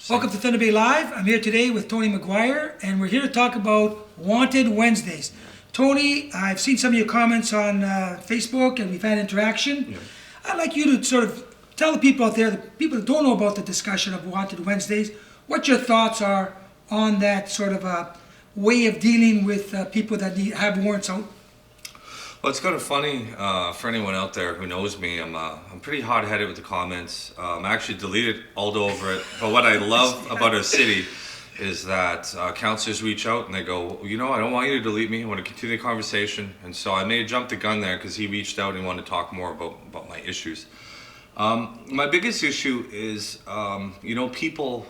Welcome to Thunder Bay Live. I'm here today with Tony Mcquire, and we're here to talk about Wanted Wednesdays. Tony, I've seen some of your comments on Facebook, and we've had interaction. Yeah. I'd like you to sort of tell the people out there, the people that don't know about the discussion of Wanted Wednesdays, what your thoughts are on that sort of way of dealing with people that have warrants out. Well, it's kind of funny for anyone out there who knows me. I'm pretty hot-headed with the comments. I actually deleted Aldo over it. But what I love about our city is that counselors reach out and they go, well, you know, I don't want you to delete me. I want to continue the conversation. And so I may have jumped the gun there because he reached out and wanted to talk more about my issues. My biggest issue is, you know, people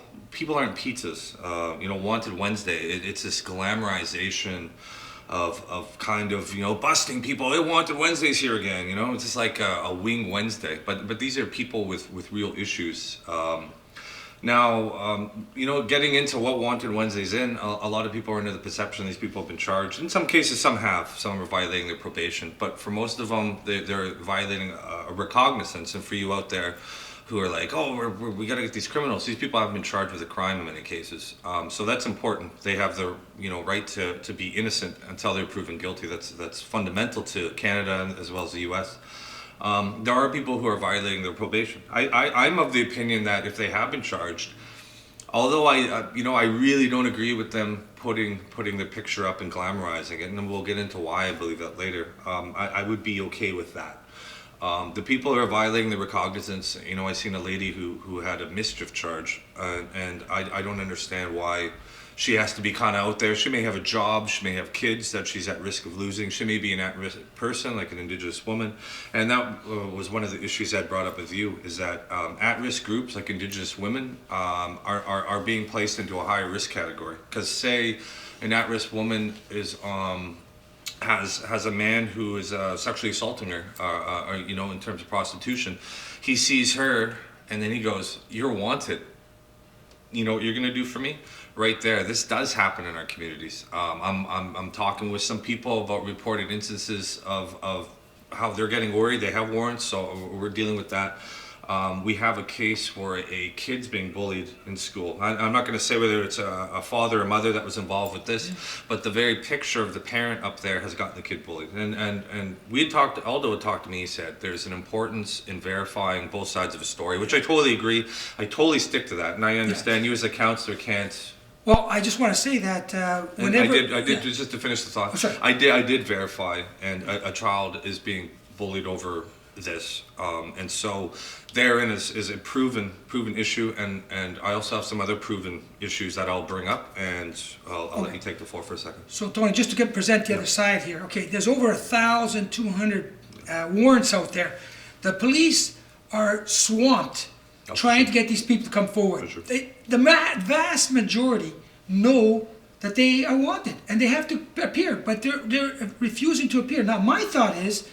aren't pizzas. You know, Wanted Wednesday, it's this glamorization of kind of, you know, busting people. They Wanted Wednesdays here again, you know. It's just like a wing Wednesday. But these are people with real issues. Now, you know, getting into what Wanted Wednesdays in, a lot of people are under the perception these people have been charged. In some cases, some have. Some are violating their probation. But for most of them, they're violating a recognizance. And for you out there who are like, oh, we got to get these criminals. These people haven't been charged with a crime in many cases. So that's important. They have the right to be innocent until they're proven guilty. That's fundamental to Canada as well as the U.S. There are people who are violating their probation. I'm of the opinion that if they have been charged, although I really don't agree with them putting the picture up and glamorizing it, and then we'll get into why I believe that later. I would be okay with that. The people who are violating the recognizance, you know, I seen a lady who had a mischief charge, and I don't understand why she has to be kind of out there. She may have a job, she may have kids that she's at risk of losing, she may be an at-risk person, like an Indigenous woman, and that was one of the issues I brought up with you, is that at-risk groups like Indigenous women are being placed into a higher risk category. Because say an at-risk woman is has a man who is sexually assaulting her, or, you know, in terms of prostitution, he sees her and then he goes, "You're wanted. You know what you're gonna do for me?" Right there. This does happen in our communities. I'm talking with some people about reported instances of how they're getting worried. They have warrants, so we're dealing with that. We have a case where a kid's being bullied in school. I'm not going to say whether it's a father or mother that was involved with this, but the very picture of the parent up there has gotten the kid bullied. And we had talked, Aldo had talked to me, he said, there's an importance in verifying both sides of a story, which I totally agree. I totally stick to that. And I understand you as a counselor can't. Well, I just want to say that whenever... I did just to finish the thought. Oh, sorry. I did verify, and a child is being bullied over this, and so therein is a proven issue, and I also have some other proven issues that I'll bring up, and I'll let you take the floor for a second. So, Tony, just to present the other side here, okay, there's over 1,200 warrants out there. The police are swamped trying to get these people to come forward. Sure. The vast majority know that they are wanted, and they have to appear, but they're refusing to appear. Now, my thought is,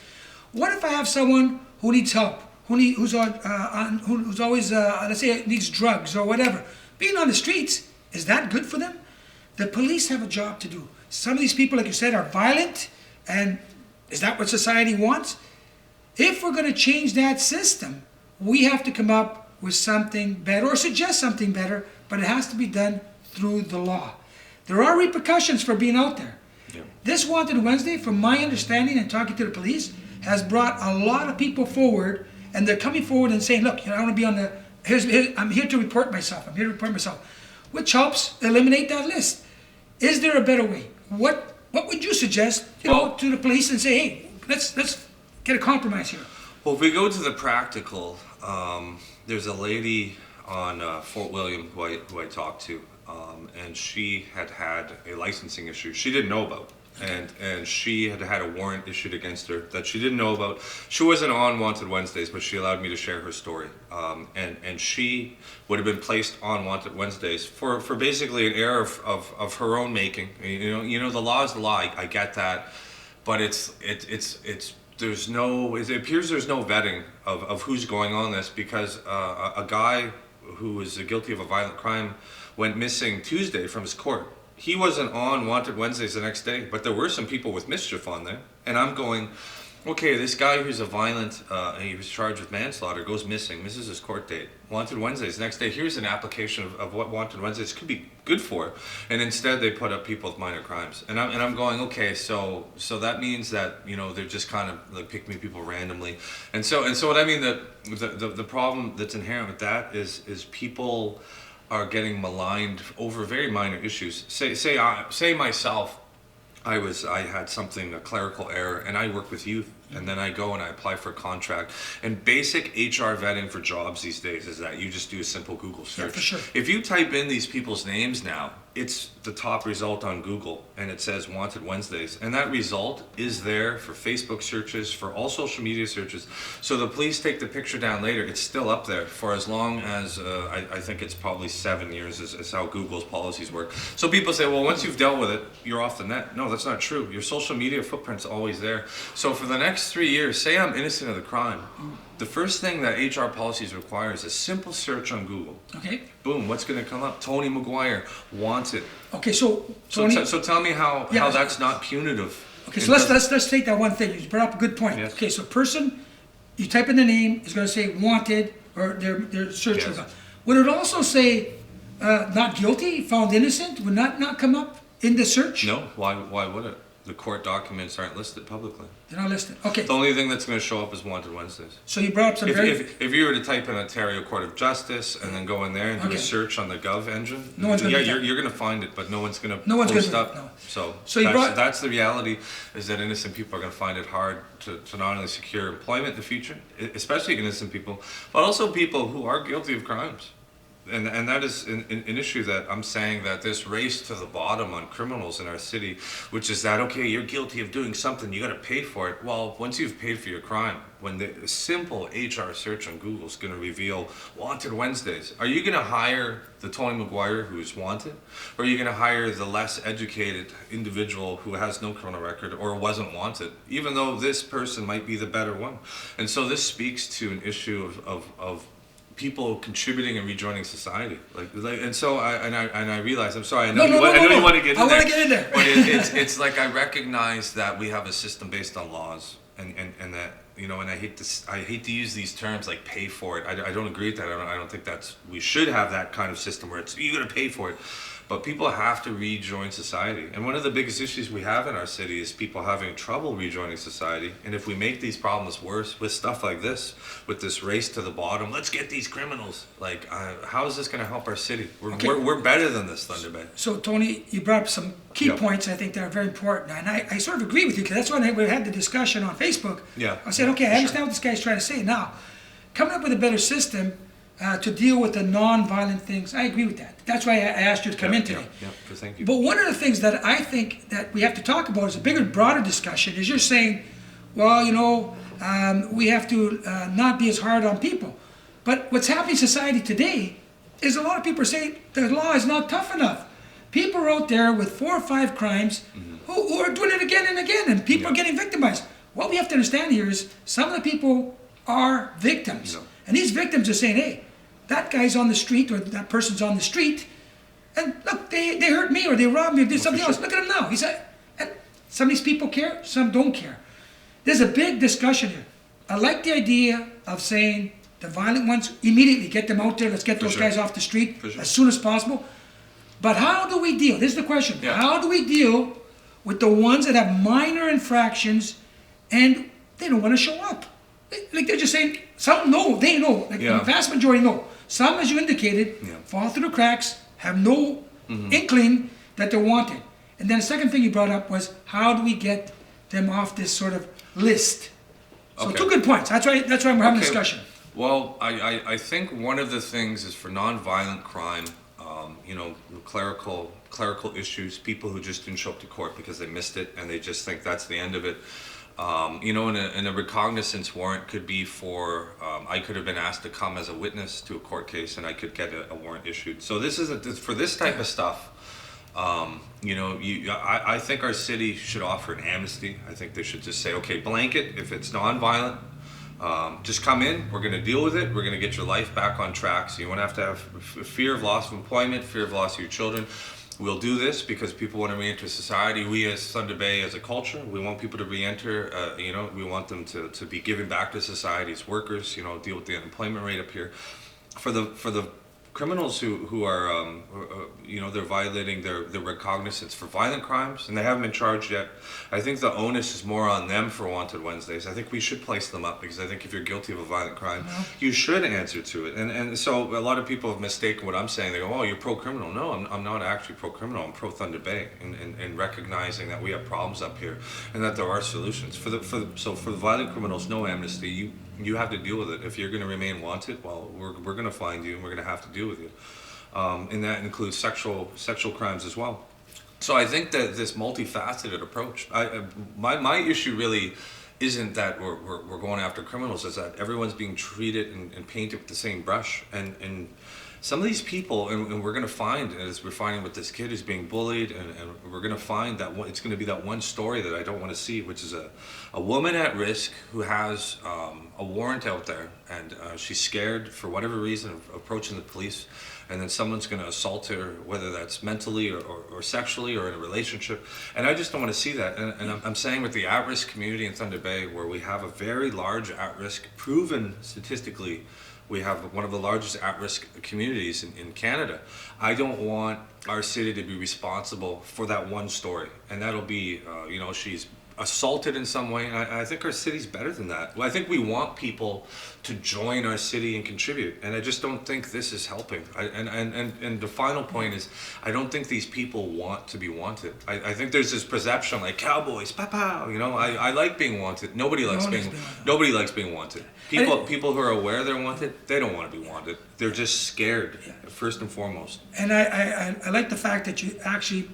what if I have someone who needs help, who's always, let's say, needs drugs or whatever? Being on the streets, is that good for them? The police have a job to do. Some of these people, like you said, are violent, and is that what society wants? If we're going to change that system, we have to come up with something better or suggest something better, but it has to be done through the law. There are repercussions for being out there. Yeah. This Wanted Wednesday, from my understanding and talking to the police, has brought a lot of people forward, and they're coming forward and saying, look, you know, I want to be on the, I'm here to report myself, which helps eliminate that list. Is there a better way? What would you suggest, you know, to the police and say, hey, let's get a compromise here? Well, if we go to the practical, there's a lady on Fort William who I talked to, and she had a licensing issue she didn't know about. And she had a warrant issued against her that she didn't know about. She wasn't on Wanted Wednesdays, but she allowed me to share her story. And she would have been placed on Wanted Wednesdays for basically an error of her own making. You know, the law is the law. I get that, but it appears there's no vetting of who's going on this, because a guy who was guilty of a violent crime went missing Tuesday from his court. He wasn't on Wanted Wednesdays the next day, but there were some people with mischief on there. And I'm going, Okay, this guy who's a violent, he was charged with manslaughter, goes missing, misses his court date. Wanted Wednesdays. Next day, here's an application of what Wanted Wednesdays could be good for, and instead they put up people with minor crimes. And I'm going, okay, so that means that they're just kind of like picking people randomly, and so what I mean the problem that's inherent with that is people are getting maligned over very minor issues. Say myself. I had something, a clerical error, and I work with youth, and then I go and I apply for a contract. And basic HR vetting for jobs these days is that you just do a simple Google search. Yeah, for sure. If you type in these people's names now, it's the top result on Google, and it says Wanted Wednesdays. And that result is there for Facebook searches, for all social media searches. So the police take the picture down later, it's still up there for as long as, I think it's probably 7 years is how Google's policies work. So people say, well, once you've dealt with it, you're off the net. No, that's not true. Your social media footprint's always there. So for the next 3 years, say I'm innocent of the crime. The first thing that HR policies require is a simple search on Google. Okay. Boom, what's going to come up? Tony Mcguire, wanted. Okay, so Tony. So tell me how that's not punitive. Okay, so let's take that one thing. You brought up a good point. Yes. Okay, so person, you type in the name, is going to say wanted, or their search Yes. result. Would it also say not guilty, found innocent? Would not come up in the search? No, why would it? The court documents aren't listed publicly. They're not listed. Okay. The only thing that's going to show up is Wanted Wednesdays. So you brought up some If you were to type in Ontario Court of Justice and then go in there and do a search on the Gov engine, No one's gonna do that. you're going to find it, but no one's going to No one's post gonna up. do it, no. So you brought- that's the reality, is that innocent people are going to find it hard to not only secure employment in the future, especially innocent people, but also people who are guilty of crimes. And that is an issue that I'm saying, that this race to the bottom on criminals in our city, which is that, okay, you're guilty of doing something, you got to pay for it. Well, once you've paid for your crime, when the simple HR search on Google is going to reveal Wanted Wednesdays, are you going to hire the Tony Mcquire who's wanted? Or are you going to hire the less educated individual who has no criminal record or wasn't wanted, even though this person might be the better one? And so this speaks to an issue of people contributing and rejoining society, and so I realize, I'm sorry, I know you want to get in there. I want to get in there. But it's like, I recognize that we have a system based on laws, and that and I hate to use these terms like pay for it. I don't agree with that. I don't think we should have that kind of system where it's you got to pay for it. But people have to rejoin society. And one of the biggest issues we have in our city is people having trouble rejoining society. And if we make these problems worse with stuff like this, with this race to the bottom, let's get these criminals. How is this going to help our city? We're better than this, Thunder Bay. So Tony, you brought up some key points I think that are very important. And I sort of agree with you, because that's when we had the discussion on Facebook. Yeah. I said, okay, I understand what this guy's trying to say. Now, coming up with a better system to deal with the non-violent things, I agree with that. That's why I asked you to come in today. Yeah, thank you. But one of the things that I think that we have to talk about is a bigger, broader discussion. Is you're saying, well, we have to not be as hard on people. But what's happening in society today is a lot of people are saying the law is not tough enough. People are out there with 4 or 5 crimes who are doing it again and again, and people are getting victimized. What we have to understand here is some of the people are victims. Yeah. And these victims are saying, hey, that guy's on the street, or that person's on the street, and look, they hurt me, or they robbed me, or did something else. Look at him now. And some of these people care, some don't care. There's a big discussion here. I like the idea of saying the violent ones, immediately get them out there, let's get those guys off the street as soon as possible. But how do we deal? This is the question. Yeah. How do we deal with the ones that have minor infractions and they don't want to show up? Like they're just saying, some know, they know. The vast majority know. Some, as you indicated, fall through the cracks, have no inkling that they're wanted. And then the second thing you brought up was, how do we get them off this sort of list? So 2 good points. That's why we're having a discussion. Well, I think one of the things is for nonviolent crime, clerical issues, people who just didn't show up to court because they missed it and they just think that's the end of it. And a recognizance warrant could be for, I could have been asked to come as a witness to a court case and I could get a warrant issued. So this is for this type of stuff. I think our city should offer an amnesty. I think they should just say, okay, blanket, if it's nonviolent, just come in, we're going to deal with it, we're going to get your life back on track. So you won't have to have fear of loss of employment, fear of loss of your children. We'll do this because people want to re-enter society. We as Thunder Bay, as a culture, we want people to re-enter. We want them to be giving back to society as workers. Deal with the unemployment rate up here. For the criminals who are, they're violating their recognizance for violent crimes, and they haven't been charged yet. I think the onus is more on them for Wanted Wednesdays. I think we should place them up because I think if you're guilty of a violent crime, you should answer to it. And so a lot of people have mistaken what I'm saying. They go, "Oh, you're pro-criminal." No, I'm not actually pro-criminal. I'm pro-Thunder Bay, and recognizing that we have problems up here and that there are solutions. For the violent criminals, no amnesty. You have to deal with it. If you're going to remain wanted, well, we're going to find you and we're going to have to deal with you. And that includes sexual crimes as well. So I think that this multifaceted approach, my issue really isn't that we're going after criminals, is that everyone's being treated and painted with the same brush. And some of these people, and we're going to find, as we're finding with this kid who's being bullied, and we're going to find that it's going to be that one story that I don't want to see, which is a woman at risk who has a warrant out there, and she's scared for whatever reason of approaching the police, and then someone's going to assault her, whether that's mentally or sexually or in a relationship. And I just don't want to see that. And I'm saying with the at-risk community in Thunder Bay, where we have a very large at-risk, proven statistically, we have one of the largest at-risk communities in Canada. I don't want our city to be responsible for that one story. And that'll be, she's assaulted in some way. And I think our city's better than that. I think we want people to join our city and contribute. And I just don't think this is helping. And the final point is, I don't think these people want to be wanted. I think there's this perception like cowboys, pow. I like being wanted. Nobody likes being wanted. People who are aware they're wanted, they don't want to be wanted. They're just scared, first and foremost. And I like the fact that you actually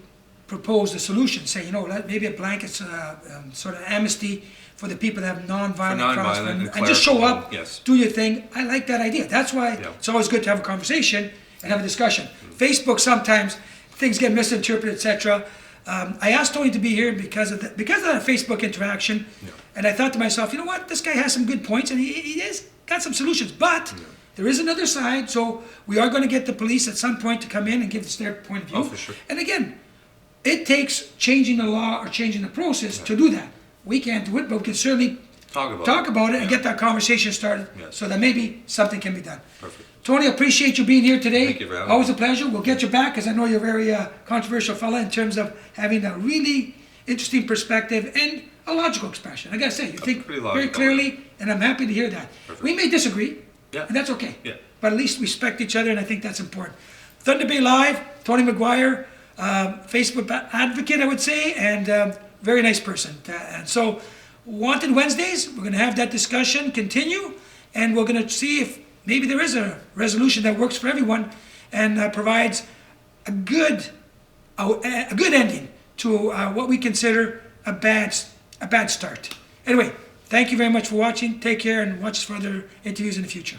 propose a solution, say, maybe a blanket sort of amnesty for the people that have non-violent crimes, and just show up, do your thing. I like that idea. That's why it's always good to have a conversation and have a discussion. Facebook, sometimes things get misinterpreted, etc. I asked Tony to be here because of that Facebook interaction, and I thought to myself, you know what, this guy has some good points, and he has got some solutions, but there is another side, so we are going to get the police at some point to come in and give us their point of view. Oh, for sure. And again, it takes changing the law or changing the process to do that. We can't do it, but we can certainly talk about it and get that conversation started so that maybe something can be done. Perfect. Tony, I appreciate you being here today. Thank you for having me. Always a pleasure. We'll get you back because I know you're a very controversial fella in terms of having a really interesting perspective and a logical expression. I got to say, you think very clearly, and I'm happy to hear that. Perfect. We may disagree, and that's okay. Yeah. But at least respect each other, and I think that's important. Thunder Bay Live, Tony Mcguire, Facebook advocate, I would say, and very nice person. And so, Wanted Wednesdays, we're going to have that discussion continue, and we're going to see if maybe there is a resolution that works for everyone and provides a good ending to what we consider a bad start. Anyway, thank you very much for watching. Take care and watch us for other interviews in the future.